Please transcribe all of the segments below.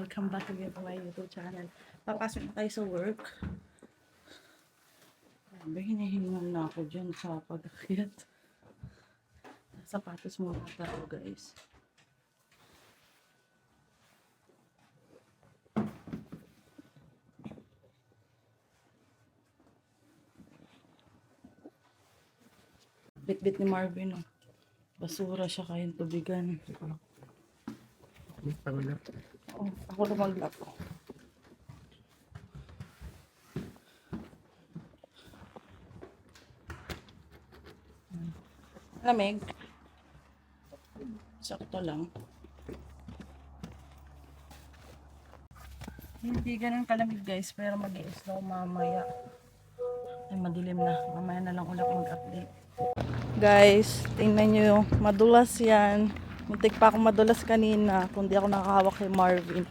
welcome back again to my YouTube channel. Papasok na tayo sa work. Grabe, hinihingal na ako dyan sa pag-akyat. Sapatos muna tayo, guys. Bit-bit ni Marvin, oh. Basura siya kayang tubigan. Oh, ako na mag-lap. Lamig. Sakto lang. Hindi ganun kalamig, guys, pero mag-i-slow mamaya. Ay, madilim na. Mamaya na lang ulit mag-update. Guys, tingnan nyo yung madulas yan. Muntik pa ako madulas kanina kung di ako nakahawak kay Marvin.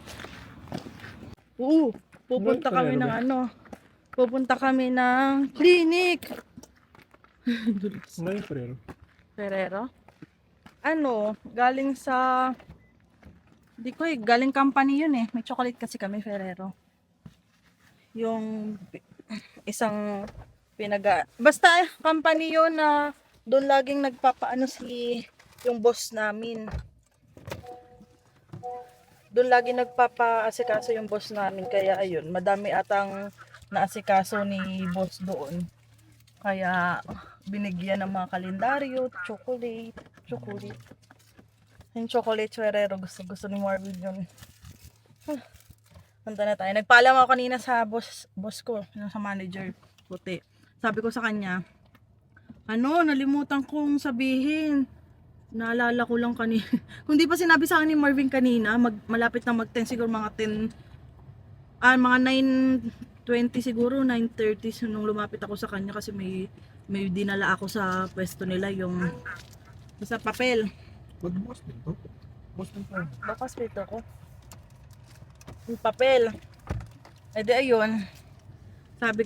Pupunta kami ng ano. Pupunta kami ng clinic. Ngayon, Ferrero. Ferrero? Ano, galing sa... Di ko galing company yun eh. May chocolate kasi kami, Ferrero. Yung isang basta company yun na doon laging nagpapaano yung boss namin. Doon lagi nagpapaasikaso yung boss namin. Kaya ayun, madami atang naasikaso ni boss doon. Kaya binigyan ng mga kalendaryo, chocolate. Yung chocolate Ferrero, gusto ni Marvin yun. Punta na tayo. Nagpaalam ako kanina sa boss ko, sa manager, puti. Sabi ko sa kanya, nalimutan kong sabihin. Naalala ko lang kanina. Kung di pa sinabi sa akin ni Marvin kanina, malapit na mag-10 siguro mga 10, mga 9:20 siguro, 9:30 nung lumapit ako sa kanya kasi may dinala ako sa pwesto nila yung sa papel. Boss dito? Boss dito. Bakas dito ko. Yung papel. Eh di ayun. Sabi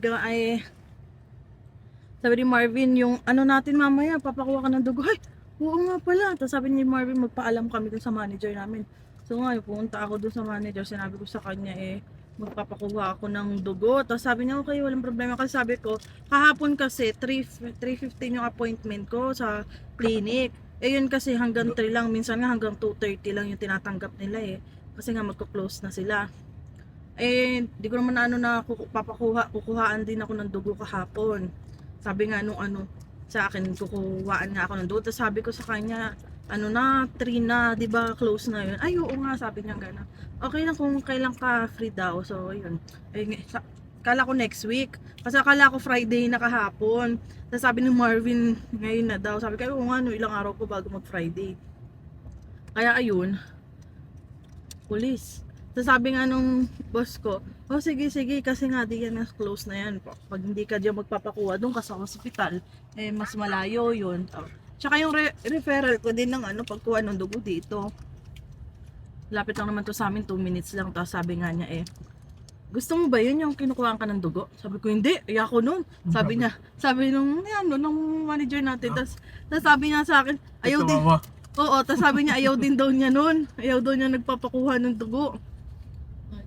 ni Marvin, yung natin mamaya, papakuha ka ng dugo. Ay, oo nga pala. Tapos sabi ni Marvin, magpaalam kami dun sa manager namin. So ngayon, pumunta ako dun sa manager. Sinabi ko sa kanya, magpapakuha ako ng dugo. Tapos sabi niya, okay, walang problema. Kasi sabi ko, kahapon kasi, 3:15 yung appointment ko sa clinic. Yun kasi hanggang 3 lang. Minsan nga hanggang 2:30 lang yung tinatanggap nila Kasi nga magko-close na sila. Di ko naman kukuhaan din ako ng dugo kahapon. Sabi nga sa akin, kukuhaan nga ako ng dugo. Tapos sabi ko sa kanya, 3 na, di ba close na yun? Ay, oo nga, sabi niya gano'n. Okay lang kung kailan ka free daw. So, yun. Kala ko next week. Kasi akala ko Friday na kahapon. Tapos sabi ni Marvin, ngayon na daw. Sabi ko, oo nga, ilang araw ko bago mag-Friday. Kaya ayun, police. So sabi nga nung boss ko, sige, kasi nga di yan close na yan. Pag hindi ka diyan magpapakuha doon ka sa hospital, mas malayo yun. Tsaka yung referral ko din ng pagkuha ng dugo dito. Lapit lang naman to sa amin, 2 minutes lang. Tapos sabi nga niya gusto mo ba yun yung kinukuhaan ka ng dugo? Sabi ko, hindi, ayoko nun. Sabi nung manager natin. Tapos sabi niya sa akin, ayaw din. Oo, tapos sabi niya ayaw din daw niya nun. Ayaw daw niya nagpapakuha ng dugo.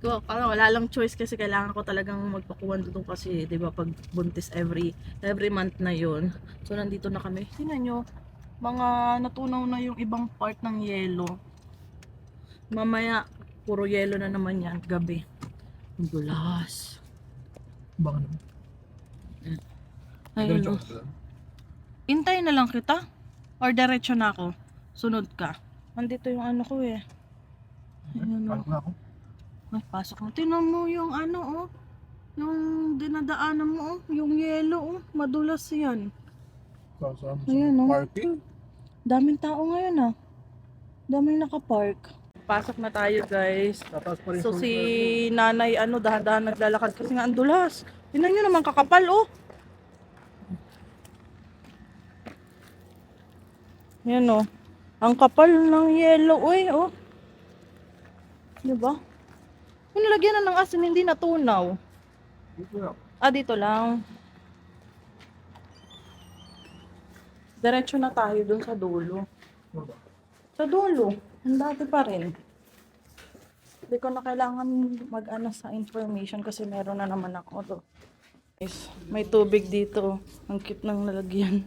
Parang wala lang choice kasi kailangan ko talagang magpakuha ng dugo kasi 'di ba pag buntis every month na 'yon. So nandito na kami. Tingnan niyo, mga natunaw na yung ibang part ng yelo. Mamaya puro yelo na naman 'yan gabi. Ang dulas. Baka naman. Ayun. Intay na lang kita or diretso na ako. Sunod ka. Nandito yung ko Ayun. Ako. Ay, pasok mo. Tingnan mo yung yung dinadaanan mo yung yelo madulas yan. Ayan Parking? Daming tao ngayon Daming nakapark. Pasok na tayo, guys. So si nanay dahan-dahan naglalakad kasi nga ang dulas. Tingnan nyo naman kakapal Yan ang kapal ng yelo Diba? Kung nilagyan na ng asin, hindi natunaw. Dito lang. Dito lang. Diretso na tayo dun sa dulo. Sa dulo. Ang dati pa rin. Hindi ko na kailangan mag-ano sa information kasi meron na naman ako to. Guys, may tubig dito. Ang cute ng lalagyan.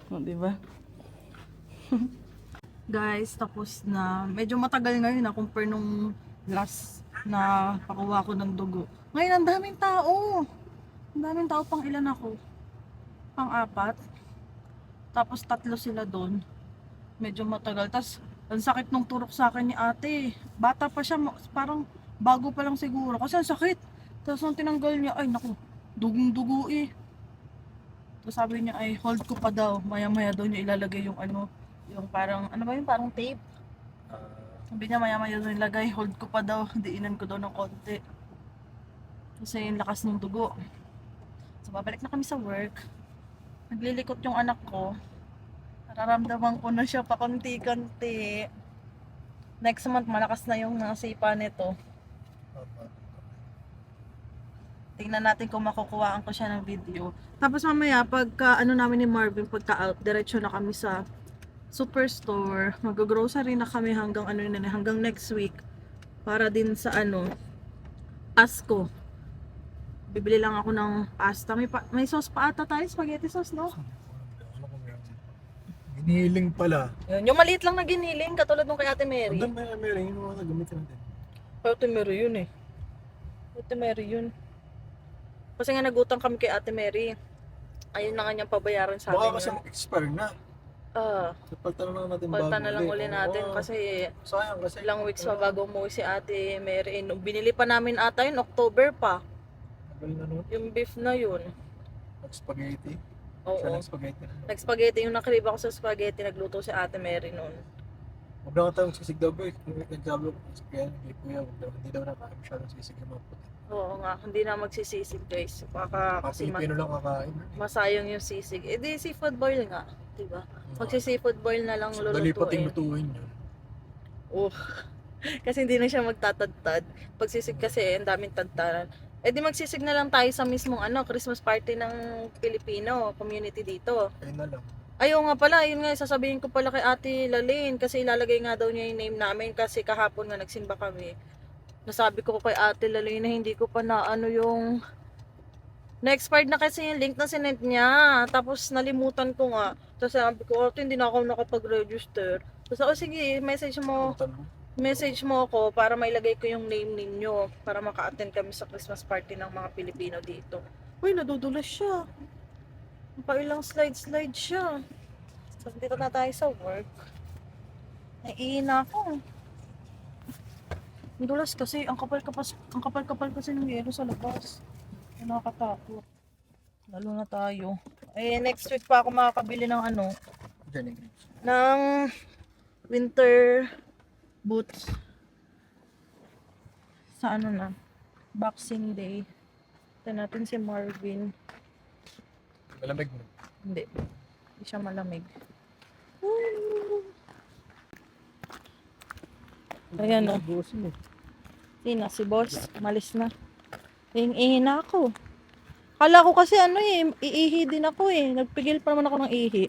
O, di ba? Guys, tapos na. Medyo matagal ngayon na compare nung last na pakuha ko ng dugo. Ngayon, ang daming tao. Ang daming tao, pang ilan ako? Pang apat. Tapos 3 sila doon. Medyo matagal. Tapos, ang sakit nung turok sa akin ni ate. Bata pa siya, parang bago pa lang siguro. Kasi ang sakit. Tapos nung tinanggal niya, ay naku, dugong-dugo eh. Tapos sabi niya, ay hold ko pa daw. Maya-maya daw niya ilalagay yung ano, yung parang, ano ba yun, parang tape. Sabi niya, maya-maya daw ilagay, hold ko pa daw. Diinan ko daw ng konti. Kasi yung lakas ng dugo. So, babalik na kami sa work. Naglilikot yung anak ko. Nararamdaman ko na siya pa konti-konti. Next month, malakas na yung nasipa nito. Tingnan natin kung makukuhaan ko siya ng video. Tapos mamaya, pagka ano namin ni Marvin, pagka out, diretso na kami sa superstore. Mag-grocery na kami hanggang ano yun, hanggang next week. Para din sa ano, Pasko. Bibili lang ako ng pasta. May sauce pa ata tayo, spaghetti sauce, no? Giniling pala. Yun, yung maliit lang na giniling, katulad nung kay Ate Mary. Ang dami meron yung mga gamit natin. Ate Mary yun eh. Ate Mary yun. Kasi nga nagutang kami kay Ate Mary. Ayun na nga niyang pabayaran sa Baka akin. kasi mag-expire na. Paltan na lang natin bago. Palta na lang uli natin Oo. kasi Sayang kasi. ilang weeks pa bago umuwi si Ate Mary. Nung binili pa namin ata yun, October pa. Tagal na nun. Yung beef na yun. Nag-spaghetti. Oo. Siya nag-spaghetti. Nag-spaghetti, yung nakrib ako sa spaghetti, nagluto si Ate Mary noon. Huwag na nga tayong sisig daw ba eh. Kung nagsabi ko, kaya kuya, hindi daw na kaya masyadong sisig yung mga puti. Oo nga, hindi na magsisisig guys. Baka Mga kasi Pilipino lang kakain. masayang yung sisig. Eh di seafood boil nga, diba? Magsi-seafood boil na lang Dali pating lulutuin. lutuin yun. Oh. Kasi hindi na siya magtatadtad. Pag sisig kasi, ang daming tadtaran. Eh di magsisig na lang tayo sa mismong ano, Christmas party ng Filipino community dito. Ayun na lang. Ayaw nga pala, yun nga, sasabihin ko pala kay Ate Lalene kasi ilalagay nga daw niya yung name namin kasi kahapon nga nagsimba kami. Nasabi ko kay Ate Lalene na hindi ko pa na ano yung na-expired na kasi yung link na sinend niya. Tapos nalimutan ko nga. Tapos sabi ko, Ate, hindi na ako nakapag-register. Tapos ako, sige, Puntan mo. message mo ako para mailagay ko yung name ninyo para maka-attend kami sa Christmas party ng mga Pilipino dito. Uy, nadudulas siya. Pailang slide siya. So, dito na tayo sa work. Naiina ako. Ang dulas kasi, ang kapal-kapal kasi ng yelo sa labas. Nakakatakot. Lalo na tayo. Eh, next week pa ako makakabili ng ano, Diyan eh. ng winter boots. Sa ano na, Boxing Day. Tignan natin si Marvin. Malamig mo. Hindi siya malamig. Ayan o. Busin mo. Sina, si boss. Malis na. Ihi na ako. Kala ko kasi ano eh, iihi din ako eh. Nagpigil pa naman ako ng ihi.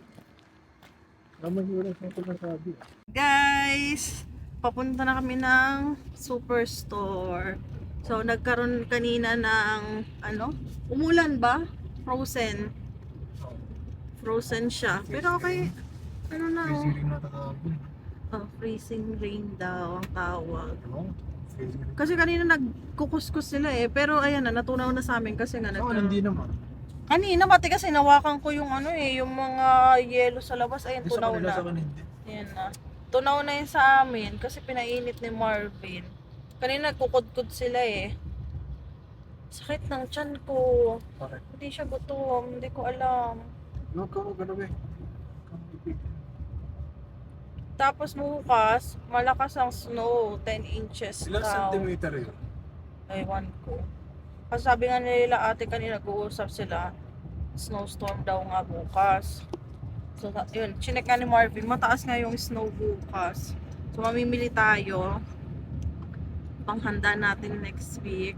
Naman yung oras na ito nasabi. Guys, papunta na kami ng superstore. So, nagkaroon kanina ng, ano, umulan ba? Frozen siya. Pero okay, ano na, Freezing ring na tatawagin. freezing rain daw ang tawag. Oo. Freezing ring. Kasi kanina nagkukuskus sila eh. Pero ayan na, natunaw na sa amin kasi nga Oo, hindi naman. kanina pati kasi nawakan ko yung ano eh, yung mga yelo sa labas. Ayan, Hindi sa tunaw kanila, na. sa kanila hindi. Ayan na. Tunaw na yun sa amin kasi pinainit ni Marvin. Kanina nagkukudkud sila eh. Sakit ng tiyan ko. Bakit? Hindi siya gutom. Hindi ko alam. Huwag ka mag-ano eh. Tapos bukas, malakas ang snow. 10 inches Ilang daw. centimeter yun? Ewan ko. Kasi sabi nga nila ate kanina nag-uusap sila. Snowstorm daw nga bukas. So yun, chinek nga ni Marvin. Mataas nga yung snow bukas. So mamimili tayo. Panghanda natin next week.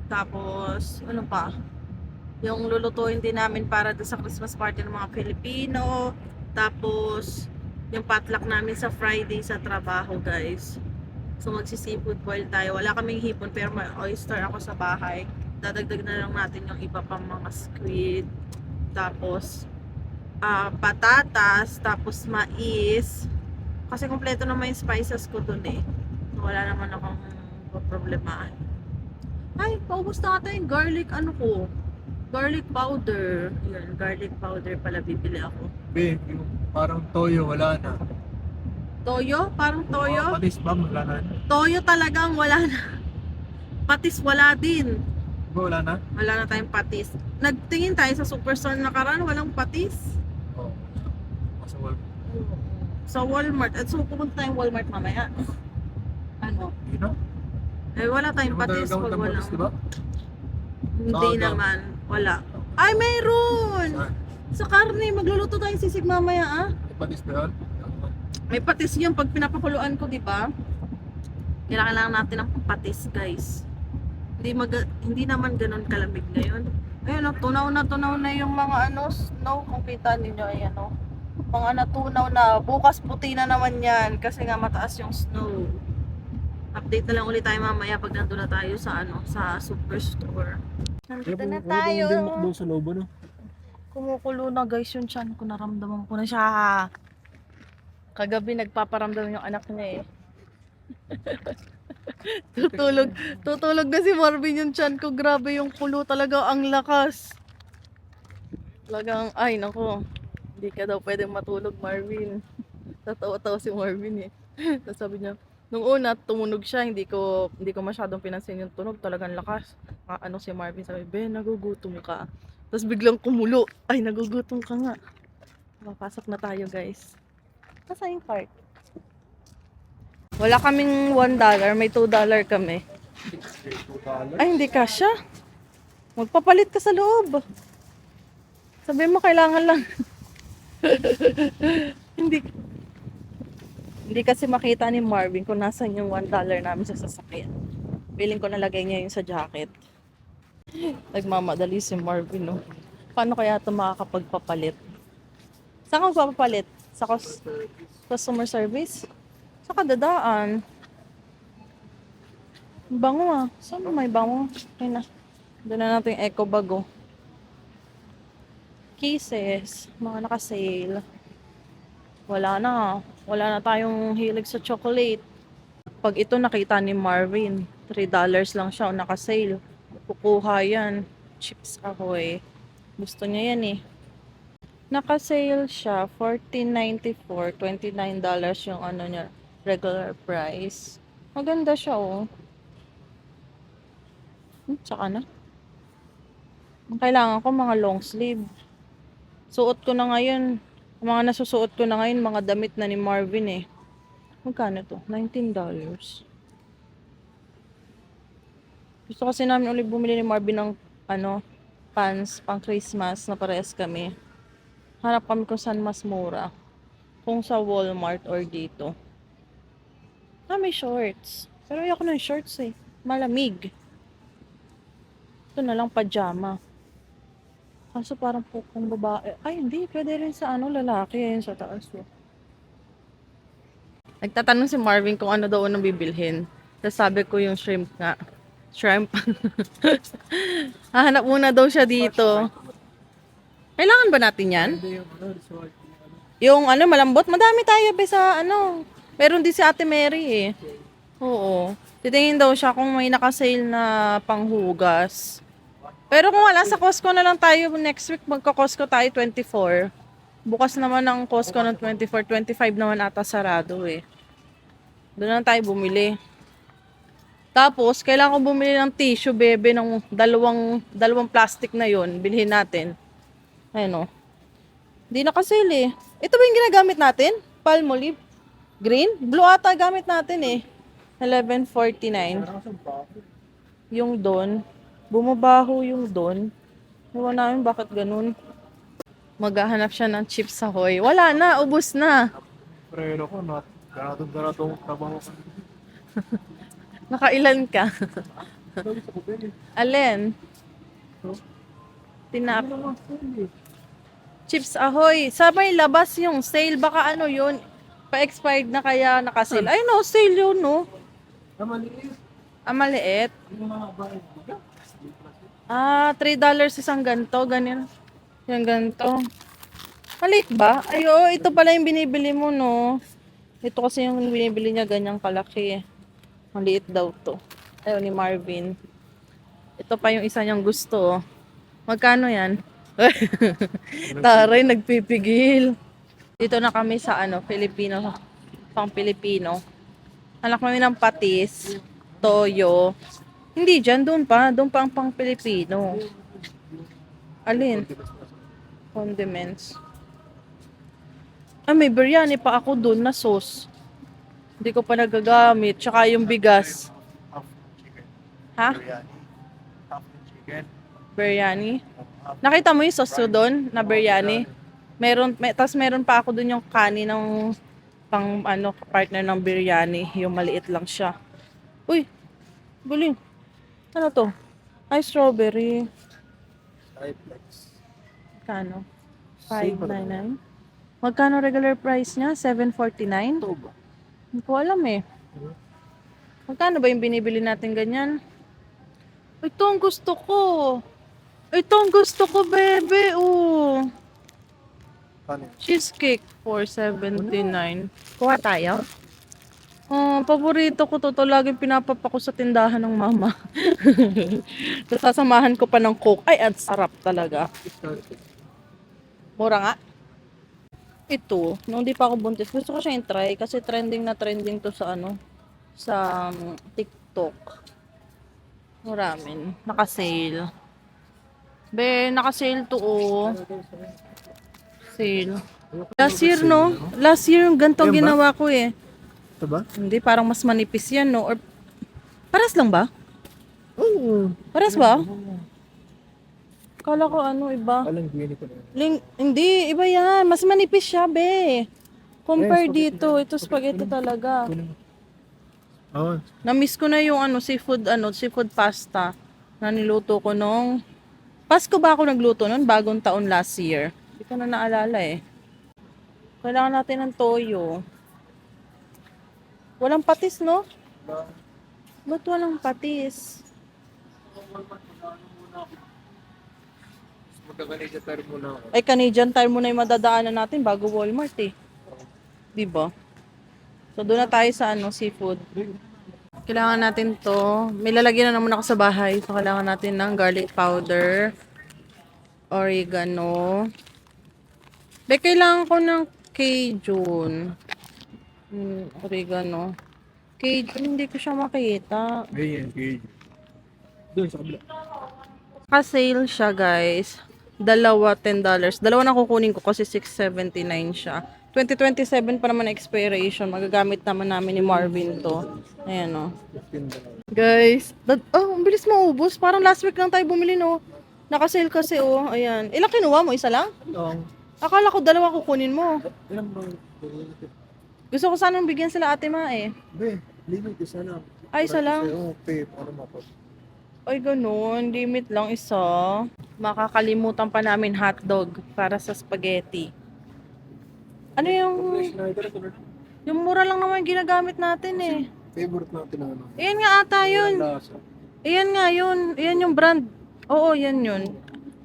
Tapos, ano pa? Yung lulutuin din namin para sa Christmas party ng mga Pilipino. Tapos, yung potluck namin sa Friday sa trabaho, guys. So magsi-seafood boil tayo. Wala kaming hipon pero may oyster ako sa bahay. Dadagdag na lang natin yung iba pang mga squid. Tapos patatas, tapos mais. Kasi kompleto naman yung spices ko dun eh. So, wala naman akong problemahan. Ay, paubos na ata yung garlic ko. Garlic powder. Yun, garlic powder pala bibili ako. Be, yung parang toyo, wala na. Toyo? Parang toyo? Mga patis ba, wala na. Toyo talagang wala na. Patis wala din. Ba, wala na? Wala na tayong patis. Nagtingin tayo sa superstore na nakaraan, walang patis. Oo. Sa wall. Sa Walmart. At so, pupunta tayong Walmart mamaya. Ano? Hindi na? Wala tayong Hindi patis mo pag talaga wala. patis, diba? Hindi Saan? naman. Wala. Ay, mayroon! Saan? Sa karne, magluluto tayong sisig mamaya May patis ba yan? May patis yun pag pinapakuluan ko, di ba? Kailangan natin ng patis, guys. Hindi naman ganun kalamig ngayon. Ayun, tunaw na yung mga snow. Kung kita ninyo, ayan mga natunaw na. Bukas puti na naman yan kasi nga mataas yung snow. Update na lang ulit tayo mamaya pag nandun na tayo sa sa superstore. Nandito na tayo. Doon sa lobo, no? Kumukulo na guys yung tiyan ko. Naramdaman ko na siya. Kagabi nagpaparamdam yung anak niya eh. tutulog na si Marvin yung tiyan ko. Grabe yung kulo talaga, ang lakas. Talagang, ay nako. Hindi ka daw pwedeng matulog, Marvin. Tatawa-tawa si Marvin eh. Tapos sabi niya, nung una tumunog siya, hindi ko masyadong pinansin yung tunog, talagang lakas. Si Marvin sabi, "Ben, nagugutom ka." Tapos biglang kumulo. Ay, nagugutom ka nga. Papasok na tayo, guys. Saan yung cart? Wala kaming $1, may $2 kami. Ay, hindi kasya. Magpapalit ka sa loob. Sabi mo, kailangan lang. Hindi kasi makita ni Marvin kung nasan yung $1 namin sa sasakyan. Feeling ko nalagay niya yung sa jacket. Nagmamadali si Marvin, no? Paano kaya ito makakapagpapalit? Saan ka magpapalit? Sa customer service? Sa kadadaan? Bango ah. Saan may bango? Ayun na. Doon na natin yung eco bag, oh. Cases. Mga naka-sale. Wala na. Wala na tayong hilig sa chocolate. Pag ito nakita ni Marvin, $3 lang siya o naka-sale. Kukuha yan. Chips Ahoy. Gusto niya yan eh. Naka-sale siya, $14.94, $29 yung niya, regular price. Maganda siya oh. Tsaka na. Ang kailangan ko mga long sleeve. Suot ko na ngayon. Mga nasusuot ko na ngayon, mga damit na ni Marvin eh. Magkano to? $19. Gusto kasi namin ulit bumili ni Marvin ng pants pang Christmas na parehas kami. Hanap kami kung saan mas mura. Kung sa Walmart or dito. May shorts. Pero ayoko ng shorts eh. Malamig. Ito na lang pajama. Kaso parang pukong babae. Ay, hindi. Pwede rin sa lalaki. Ayun sa taas. Oh. Nagtatanong si Marvin kung ano daw unang bibilhin. Tapos sabi ko yung shrimp nga. Shrimp. Hahanap muna daw siya dito. Kailangan ba natin yan? Yung malambot. Madami tayo sa Meron din si Ate Mary eh. Oo. Titingin daw siya kung may naka-sale na panghugas. Pero kung wala, sa Costco na lang tayo next week. Magka-Costco tayo 24. Bukas naman ang Costco ng 24. 25 naman ata sarado eh. Doon na tayo bumili. Tapos, kailangan ko bumili ng tissue, bebe, ng dalawang plastic na yon. Bilhin natin. Ayun o. Hindi naka-sale eh. Ito ba yung ginagamit natin? Palmolive? Green? Blue ata gamit natin eh. $11.49. Yung doon. Bumabaho yung doon. Ewan namin bakit ganun. Maghahanap siya ng Chips Ahoy. Wala na, ubos na. Pero ko, garatong trabaho ka. Nakailan ka? Alin? Chips Ahoy. Sa may labas yung sale. Baka yun. Pa-expired na kaya nakasale. Ay no, sale yun no. Maliit. Ah, maliit. Yung mga bahay. Ah, $3 isang ganto, ganyan. Yung ganto. Maliit ba? Ay, oo, ito pala yung binibili mo, no? Ito kasi yung binibili niya ganyang kalaki. Maliit daw to. Ayaw ni Marvin. Ito pa yung isa niyang gusto. Magkano yan? Taray, nagpipigil. Dito na kami sa Filipino. Pang Pilipino. Anak kami ng patis, toyo. Hindi dyan, doon pa. Doon pa ang pang Pilipino. Alin? Condiments. Ah, may biryani pa ako doon na sauce. Hindi ko pa nagagamit. Tsaka yung bigas. Half chicken. Ha? Biryani. Half chicken. Biryani? Nakita mo yung sauce ko doon na biryani? Tas meron pa ako doon yung kanin ng pang partner ng biryani. Yung maliit lang siya. Uy, galing. Ano to? Ay, strawberry. Triplex. Magkano? 599. Magkano regular price niya? 749? Ito ba? Hindi ko alam eh. Magkano ba yung binibili natin ganyan? Ito ang gusto ko. Ito ang gusto ko, bebe. Oh. Kanin. Cheesecake, 479. Kuha tayo? Paborito ko to. Laging pinapapa ko sa tindahan ng mama. Tapos sasamahan ko pa ng Coke. Ay, ang sarap talaga. Mura nga. Ito, nung di pa ako buntis, gusto ko siya try kasi trending na trending to sa sa TikTok. Maraming. Naka-sale. Be, naka-sale to oh. Sale. Last year, no? Last year yung gantong Ayan ba? ginawa ko eh. Ito ba? Hindi, parang mas manipis yan, no? Or, paras lang ba? Oo. Paras ba? Kala ko iba. Alang biyani ko na. Hindi, iba yan. Mas manipis siya, be. Compare spaghetti dito. na. Ito spaghetti talaga. Oo. Na-miss ko na yung seafood pasta na niluto ko nung Pasko ba ako nagluto nun? Bagong taon last year. Hindi ko na naalala eh. Kailangan natin ng toyo. Walang patis, no? Ba't walang patis? Magkakanisa tayo muna ako. Ay, Canadian Tire muna yung madadaanan natin bago Walmart eh. Diba? So, doon na tayo sa seafood. Kailangan natin to. May lalagyan na naman ako sa bahay. So, kailangan natin ng garlic powder, oregano. Kailangan ko ng Cajun. Oregano. Cajun, hindi ko siya makita. Ayan, gauge. Doon sa kabila. Ka-sale siya, guys. Dalawa, $10. Dalawa na kukunin ko kasi $6.79 siya. 2027 pa naman na expiration. Magagamit naman namin ni Marvin to. Ayan, oh. $15. Guys, ang bilis maubos. Parang last week lang tayo bumili, no? Naka-sale kasi, oh. Ayan. Ilang kinuha mo? Isa lang? Akala ko dalawa kukunin mo. Ilang ba? Gusto ko sanang bigyan sila ate ma, eh. Be, limit isa lang. Ay, isa lang? Oo, pay. Para mapag. Ay, ganun. Limit lang isa. Makakalimutan pa namin hotdog para sa spaghetti. Ano yung mura lang naman yung ginagamit natin, eh. Favorite natin na ano. Ayan nga ata yun. Lasa. Ayan nga yun. Ayan yung brand. Oo, yan yun.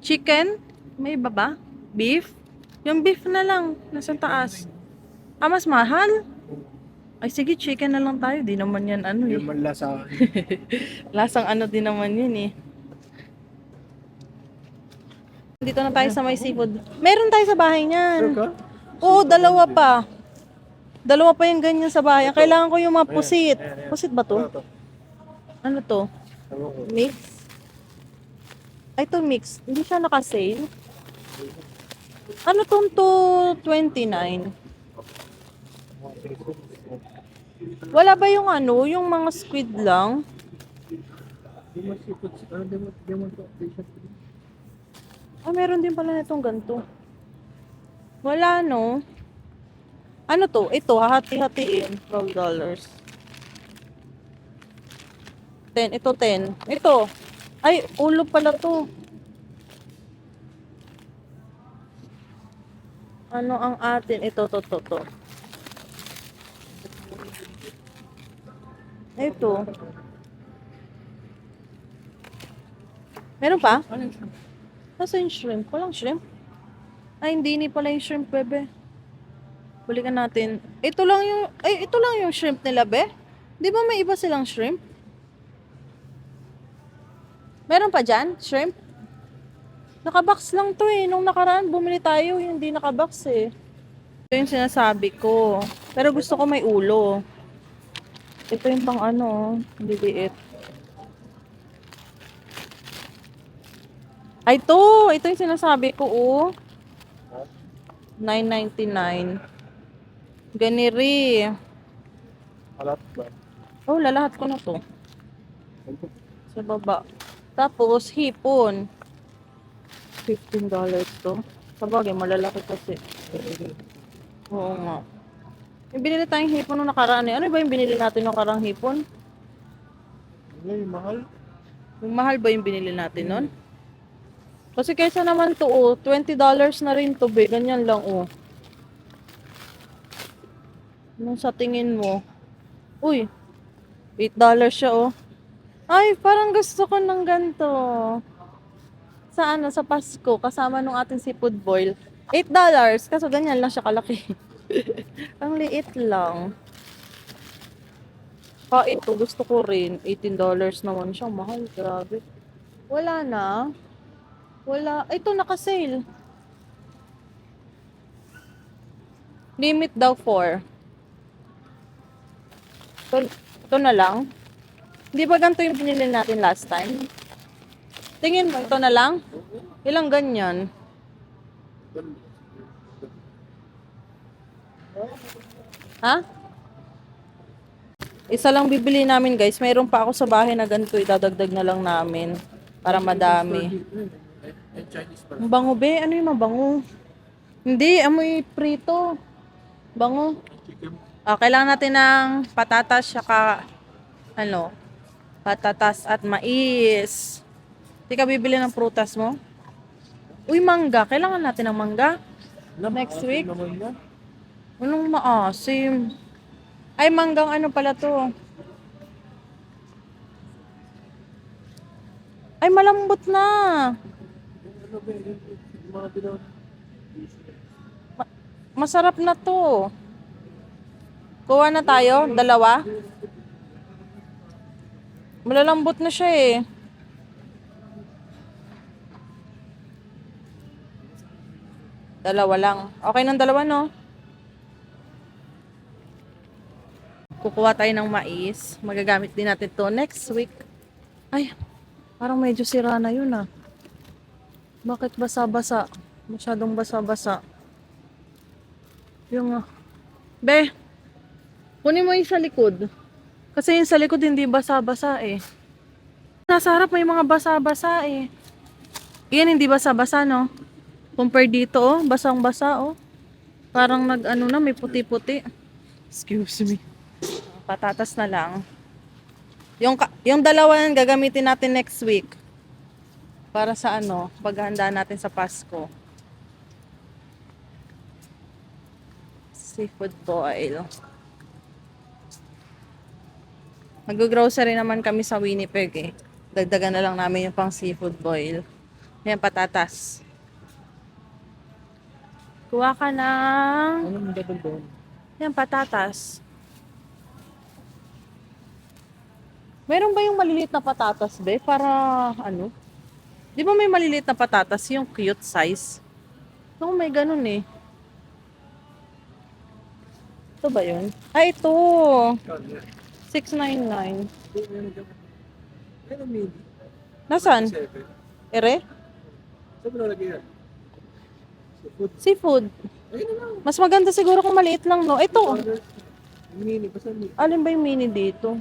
Chicken? May iba ba? Beef? Yung beef na lang. Nasa taas. Ah, mas mahal? Ay, sige, chicken na lang tayo. Di naman yan eh. Yung manlasa. Lasang din naman yun eh. Dito na tayo sa may seafood. Meron tayo sa bahay niyan. Sure ka? Oo, dalawa pa. Dalawa pa yung ganyan sa bahay. Kailangan ko yung mga pusit. Pusit ba to? Ano to? Mix? Ay, to mix. Hindi siya naka-sale. Ano tong to 29? Wala ba yung yung mga squid lang? Ah, meron din pala nitong ganito. Wala, no? Ano to? Ito, hahati-hatiin. $12. 10. Ito, 10. Ito. Ay, ulo pala to. Ano ang atin? Ito, to. Ito. Meron pa? Ano yung shrimp? Nasa yung shrimp? Walang shrimp? Ay, hindi pala yung shrimp, bebe. Balikan natin. Ito lang yung shrimp nila, be? Di ba may iba silang shrimp? Meron pa dyan, shrimp? Nakabox lang to eh. Nung nakaraan, bumili tayo, hindi nakabox eh. Ito yung sinasabi ko. Pero gusto ko may ulo. Ito yung pang ano, liliit. Ay, ito yung sinasabi ko, oh. $9.99. Ganiri. Alat ba? Oh, lalahat ko na to. Sa baba. Tapos, hipon. $15 to. Sabagay, malalaki kasi. Oo nga. Yung binili tayong hipon nung nakaraan eh. Ano ba yung binili natin nung nakarang hipon? Ano yung mahal? Yung mahal ba yung binili natin nun? Kasi kaysa naman to, oh, $20 na rin to, be. Ganyan lang, oh. Nung sa tingin mo. Uy, $8 siya, oh. Ay, parang gusto ko ng ganito. Sa ano, sa Pasko, kasama nung ating seafood boil. $8, kaso ganyan lang siya kalaki. Ang liit lang. Ito, gusto ko rin. $18 naman siya. Mahal, grabe. Wala na. Wala. Ito, naka-sale. Limit daw 4. Ito na lang. Hindi ba ganito yung binili natin last time? Tingin mo, ito na lang? Ilang ganyan? Ha? Isa lang bibili namin, guys. Mayroon pa ako sa bahay na ganito. Idadagdag na lang namin. Para madami. Ang bango, be. Ano yung mabango? Hindi, amoy prito. Bango. Kailangan natin ng patatas, saka patatas at mais. Hindi ka bibili ng prutas mo? Uy, mangga. Kailangan natin ng mangga. Next week. Anong maasim? Ay, manggang ano pala to? Ay, malambot na. Masarap na to. Kuha na tayo? Dalawa? Malalambot na siya eh. Dalawa lang. Okay ng dalawa, no? Kukuha tayo ng mais. Magagamit din natin to next week. Ay, parang medyo sira na yun ah. Bakit basa-basa? Masyadong basa-basa. Yung be, kunin mo yung sa likod. Kasi yung sa likod hindi basa-basa eh. Nasa harap may mga basa-basa eh. Yan hindi basa-basa, no? Compare dito, oh. Basang-basa, oh. Parang nag-ano na, may puti-puti. Excuse me. Patatas na lang. Yung dalawa yan gagamitin natin next week. Para sa paghahanda natin sa Pasko. Seafood boil. Mag-grocery naman kami sa Winnipeg eh. Dagdagan na lang namin yung pang seafood boil. Yan, patatas. Kuha ka ng... Ano yung double doon? Yan, patatas. Meron ba yung maliliit na patatas, be? Para, Di ba may maliliit na patatas, yung cute size? No, may ganun eh. Ito ba yun? Ay, ito! $6.99. Nasaan? Ere? Saan mo nalagay yan? Seafood. Ayun na lang. Mas maganda siguro kung maliit lang, no? Ito. Mini, basta mini. Alin ba yung mini dito?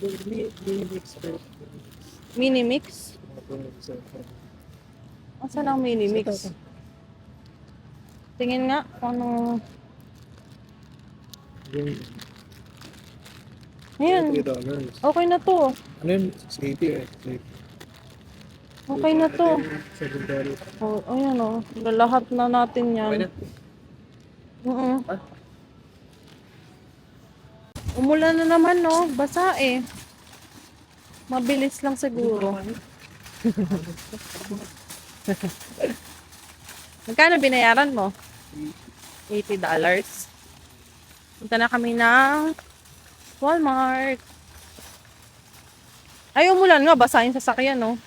Mini mix. Mini mix? Asan ang mini mix? Tingin nga kung ano... Ayan. $3. Okay na to. Ano yun? 680 eh. Okay na to. $7. Oh, ayan oh. Lahat na natin yan. Okay na. Oo. Umulan na naman, no? Basa eh. Mabilis lang siguro. Magkano binayaran mo? $80. Punta na kami ng Walmart. Ay, umulan nga. Basa yung sasakyan, no?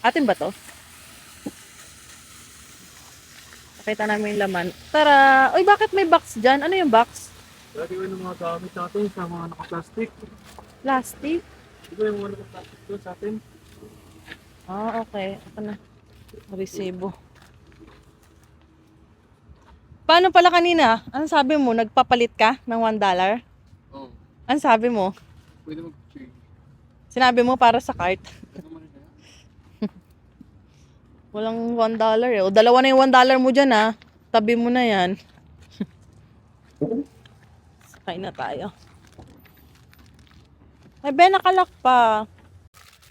Atin ba to? Nakita namin yung laman. Tara! Uy, bakit may box dyan? Ano yung box? Lagi ko yung mga gamit natin sa mga naka-plastic. Plastic? Ito yung mga naka-plastic doon sa atin. Ah, okay. Ako na. Resibo. Paano pala kanina? Ano sabi mo? Nagpapalit ka ng $1? Oo. Ano sabi mo? Pwede mag-change. Sinabi mo para sa cart. Ano man yun? Walang $1 eh. O dalawa na yung $1 mo dyan ah. Tabi mo na yan. Sakay na tayo. Ay, Ben, nakalak pa.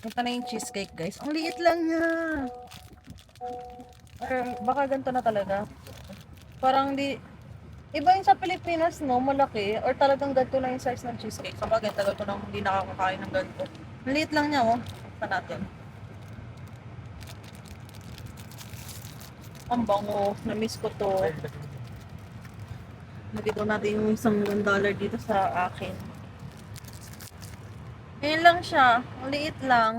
Ito na yung cheesecake, guys. Ang liit lang niya. Or, baka ganito na talaga. Parang di... Iba yung sa Pilipinas, no? Malaki. Or talagang ganito na yung size ng cheesecake. Kapag tagal ko nang hindi nakakakain ng ganito. Ang liit lang niya, oh. Pa natin. Ang bango. Na-miss ko to. Nagito natin yung isang $1 dito sa akin. Ngayon lang siya. Ang liit lang.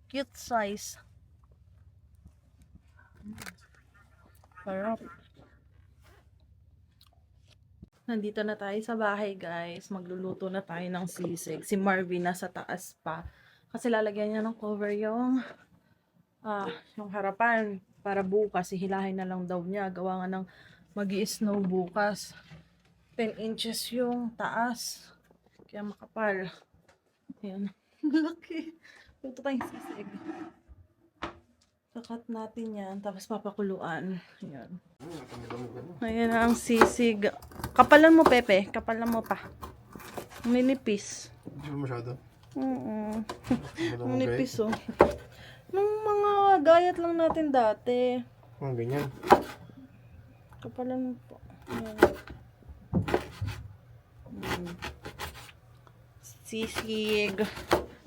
Cute size. Sarap. Nandito na tayo sa bahay, guys. Magluluto na tayo ng sisig. Si Marvin nasa taas pa. Kasi lalagyan niya ng cover yung harapan. Para bukas, hihilahin na lang daw niya. Gawa nga ng magi-snow bukas. 10 inches yung taas. Kaya makapal. Ayan. Laki. Luto tayong sisig. Sakat natin yan. Tapos papakuluan. Ayan. Ayan ang sisig. Kapalan mo, Pepe. Kapalan mo pa. Minipis. Hindi mo masyado. Oo. Minipis, oh. Nung mga gayat lang natin dati. Mga ganyan. Kapalan mo po. Ayan. Sisig.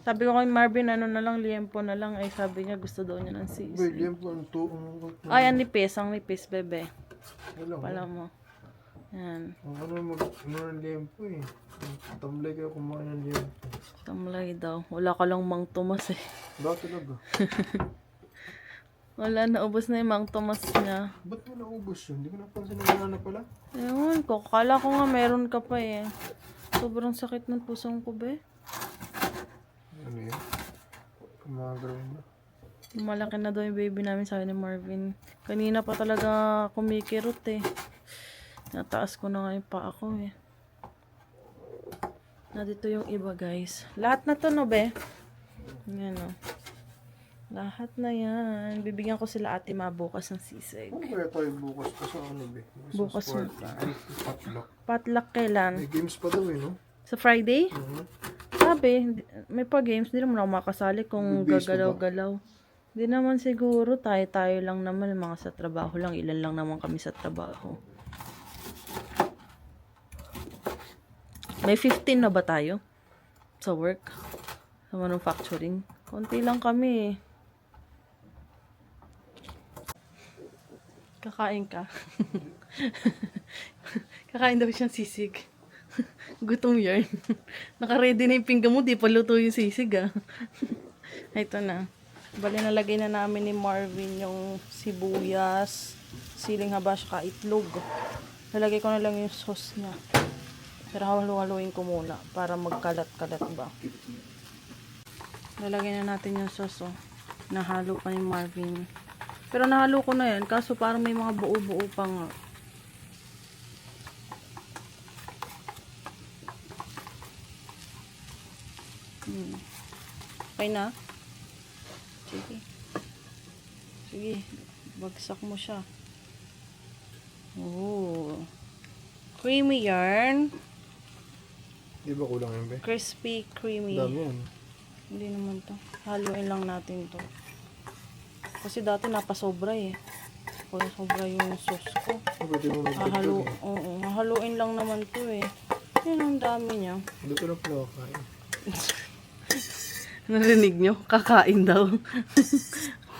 Sabi ko kay Marvin, ano na lang, liempo na lang. Ay, sabi niya, gusto daw niya ng sisig. William po, ano to? Ay, ang nipis, bebe. Wala Pala mo. Yan. Ano ng liempo eh. Tamlay kayo kumain ng liempo. Tamlay daw. Wala ka lang Mang Tomas eh. Bakit talaga? Wala, naubos na yung Mang Tomas niya. Ba't mo naubos yun? Hindi ko napansin na wala na pala. Ewan ko, kala ko nga meron ka pa eh. Sobrang sakit ng pusong ko, be. Ano yun? Kumagawin na. Malaki na daw yung baby namin, sabi ni Marvin. Kanina pa talaga kumikirot eh. Nataas ko na nga yung paa ko eh. Dito yung iba, guys. Lahat na to, no, be? Yan, no. Lahat na yan. Bibigyan ko sila ate ma bukas ng sisig. Ano kaya tayo bukas pa sa ano be? Bukas sa mo party. pa. Potluck. Potluck kailan? May games pa daw eh, no? Sa Friday? Mhm. Sabi, may pa-games. Hindi naman ako makasali kung May base mo ba? gagalaw-galaw. Hindi naman siguro. Tayo-tayo lang naman. Mga sa trabaho lang. Ilan lang naman kami sa trabaho. May 15 na ba tayo? Sa work? Sa manufacturing? Konti lang kami. Kakain ka. Kakain daw siyang sisig. Gutom yarn. Naka-ready na yung pinggan mo, di pa luto yung sisig ah. Ito na. Bali nalagay na namin ni Marvin yung sibuyas, siling haba, saka itlog. Nalagay ko na lang yung sauce niya. Pero halu-haluin ko muna para magkalat-kalat ba. Lalagay na natin yung sauce, oh. Nahalo pa ni Marvin. Pero nahalo ko na yan, kaso parang may mga buo-buo pa nga. Okay na? Sige. Sige. Bagsak mo siya. Oh. Creamy yarn. Di ba kulang yun be? Crispy, creamy. Dami yan. Hindi naman to. Haluin lang natin to. Kasi dati napasobra eh. ko na sobra yung sauce ko. Pwede mo mag-vlog eh. Oo, hahaluin lang naman to eh. Yan ang dami niya. Hindi ko na pala kain. Narinig nyo? Kakain daw.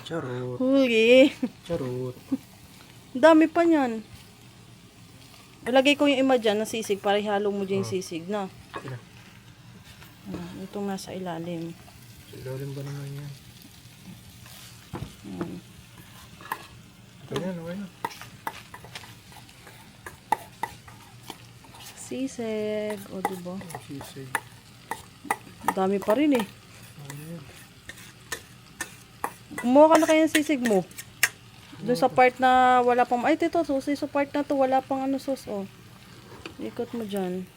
Charot. Huli. Charot. Ang dami pa niyan. Ilagay ko yung ima dyan na sisig para ihalo mo dyan yung sisig na. Sila. Itong nasa ilalim. Sa ilalim ba naman yan? Ayan. Okay na, okay na. Sisig. O diba? Sisig. Ang dami pa rin eh. Ano yan? Kumuha ka na kaya ng sisig mo. Doon sa part na wala pang... Ay, tito, susi sa part na to wala pang ano sauce, oh. Ikot mo dyan.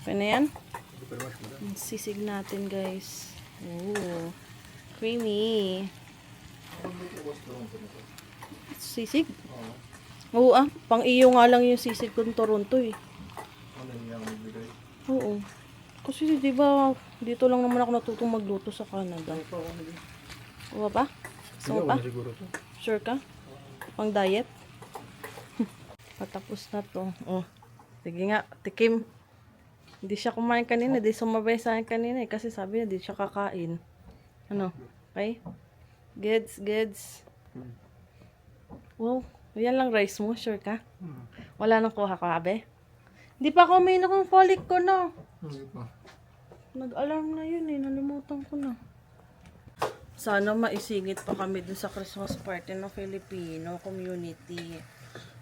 Okay na yan? Hindi pa naman sila. Ang sisig natin, guys. Ooh. Creamy. Sisig? Oo ah. Pang iyo nga lang yung sisig kong Toronto eh. Ano yung magbigay? Oo. Kasi di ba dito lang naman ako natutong magluto sa Canada. Oo ba? Sila Oo pa? na siguro to. Sure ka? Pang diet? Patapos na to. Oh. Sige nga, tikim. Hindi siya kumain kanina. Di sumabay sa akin kanina eh. Kasi sabi niya, di siya kakain. Ano? Okay? Geds, geds. Wow. Yan lang rice mo. Sure ka? Wala nang kuha ka, abe? Hindi pa ako uminom ng folic ko, no? Hindi pa. Nag-alarm na yun eh. Nalimutan ko na. Sana maisingit pa kami dun sa Christmas party ng Filipino community.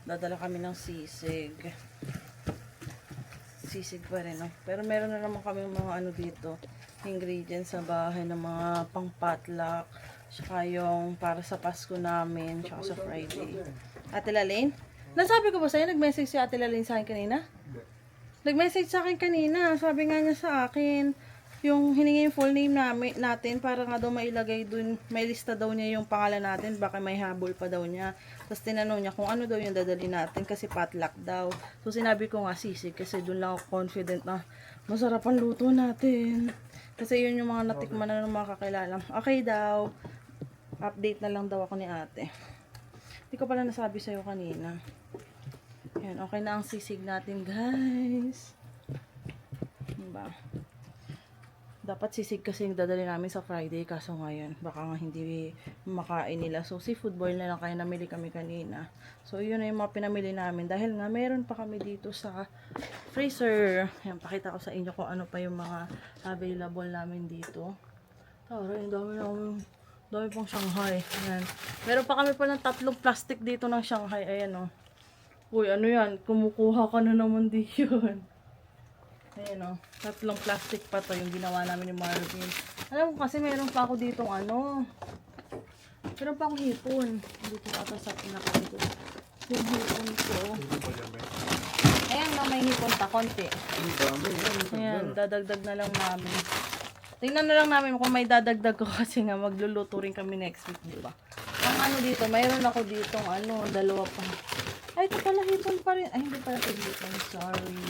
Dadala kami ng sisig. Sisig pa rin, no? Pero meron na naman kami mga ano dito. Ingredients sa bahay ng mga pang potluck. Tsaka yung para sa Pasko namin. Tsaka sa Friday. Ate Lalaine? Nasabi ko ba sa'yo? Nag-message si Ate Lalaine sa akin kanina? Nag-message sa akin kanina. Sabi nga niya sa akin, yung hiningi yung full name natin para nga daw mailagay dun, may lista daw niya yung pangalan natin, baka may habol pa daw niya. Tapos tinanong niya kung ano daw yung dadali natin kasi potluck daw. So sinabi ko nga sisig kasi dun lang ako confident na masarap ang luto natin. Kasi yun yung mga natikman na ng mga kakilala. Okay daw. Update na lang daw ako ni ate. Hindi ko pala nasabi sa'yo kanina. Yan, okay na ang sisig natin, guys. Diba? Dapat sisig kasi yung dadali namin sa Friday. Kaso ngayon, baka nga hindi makain nila. So, seafood boil na lang kaya namili kami kanina. So, yun na yung mga pinamili namin. Dahil nga, meron pa kami dito sa freezer. Yan, pakita ko sa inyo kung ano pa yung mga available namin dito. Tara, yung dami pang Shanghai. Ayan. Meron pa kami palang 3 plastic dito ng Shanghai. Ayan, oh. Uy, ano yan? Kumukuha ka na naman di yun. Ayan, oh. 3 plastic pa to yung ginawa namin ni Marvin. Alam ko kasi meron pa ako ditong ano. Meron pa akong hipon. Dito ata sa pinaka-hipon. Yung hipon ko. Ayan na, may hipon pa konti. Ayan, dadagdag na lang namin. Tingnan na lang namin kung may dadagdag ko kasi nga magluluto rin kami next week, di ba? Ang ano dito, mayroon ako ditong ano, 2 pa. Ay, ito pala hipon pa rin. Ay, hindi pala ito hipon. Sorry.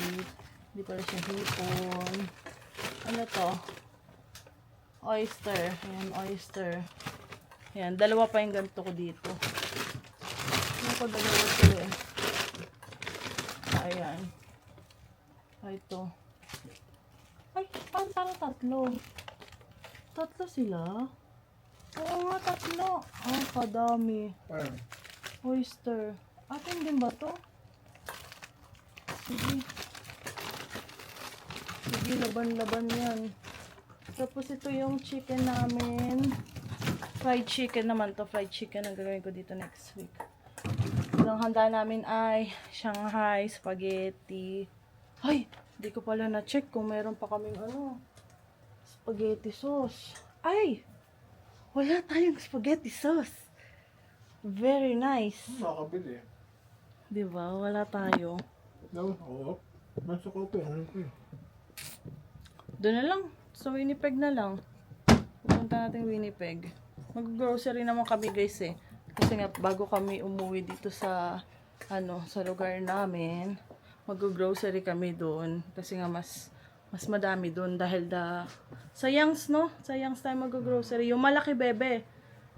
Hindi pala siya hipon. Ano to? Oyster. Ayan, oyster. Ayan, 2 pa yung ganito ko dito. Ano ko 2 to eh. Ayan. Ay, ito. Ay, parang 3. 3 sila? Oo nga, 3. Ah, kadami. Oyster. Atin din ba to? Sige. Sige, laban-laban yan. Tapos ito yung chicken namin. Fried chicken naman to. Fried chicken ang gagawin ko dito next week. Ang handa namin ay Shanghai, spaghetti. Ay, hindi ko pala na-check kung meron pa kaming ano, spaghetti sauce. Ay, wala tayong spaghetti sauce. Very nice. Nakakabili. Diba? Wala tayo. Oo. Nasa kopi. Ano ko eh. Doon na lang. Sa Winnipeg na lang. Pupunta natin Winnipeg. Mag-grocery naman kami guys eh. Kasi nga bago kami umuwi dito sa ano, sa lugar namin, mag-grocery kami doon kasi nga mas Mas madami dun dahil sa Yangs, no? Sa Yangs tayo mag-grocery. Yung malaki, bebe.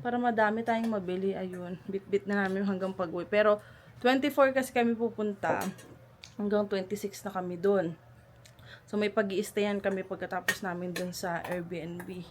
Para madami tayong mabili. Ayun. Bit-bit na namin hanggang pag-uwi. Pero 24 kasi kami pupunta. Hanggang 26 na kami dun. So may pag-i-stayan kami pagkatapos namin dun sa Airbnb.